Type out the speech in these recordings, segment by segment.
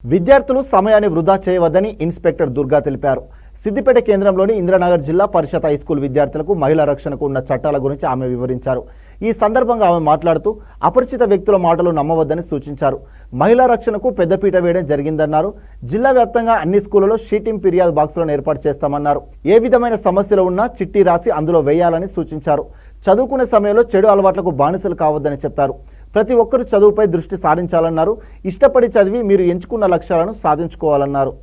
విద్యార్థులు సమయాన్ని వృధా చేయవద్దని ఇన్స్పెక్టర్ దుర్గా తెలిపారు. సిద్దిపేట కేంద్రంలోని ఇంద్రనగర్ జిల్లా పరిషత్ హైస్కూల్ విద్యార్థులకు మహిళా రక్షణకు ఉన్న చట్టాల గురించి ఆమె వివరించారు. ఈ సందర్భంగా ఆమె మాట్లాడుతూ అపరిచిత వ్యక్తుల మాటలు నమ్మవద్దని సూచించారు. మహిళా రక్షణకు పెద్దపీట వేయడం జరిగిందన్నారు. జిల్లా వ్యాప్తంగా అన్ని స్కూళ్లలో షీటింగ్ ఫిర్యాదు బాక్సులను ఏర్పాటు చేస్తామన్నారు. ఏ విధమైన సమస్యలు ఉన్నా చిట్టి రాసి అందులో వేయాలని సూచించారు. చదువుకునే సమయంలో చెడు అలవాట్లకు బానిసలు కావద్దని చెప్పారు. ప్రతి ఒక్కరూ చదువుపై దృష్టి సారించాలన్నారు. ఇష్టపడి చదివి మీరు ఎంచుకున్న లక్ష్యాలను సాధించుకోవాలన్నారు.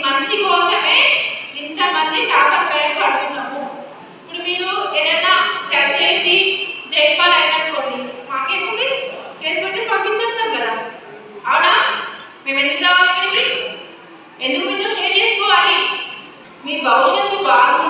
మంచి కోసమే ఇంతమంది తాపత్రయపడుతున్నాము. ఇప్పుడు మీరు ఏదైనా చేసి జైపాలనుకోండి, మాకేంటి కేసు పెట్టి పంపించేస్తాం కదా, అవునా? మేము ఎందుకు రావాలి? ఎందుకు మీతో షేర్ చేసుకోవాలి? మీ భవిష్యత్తు బాగు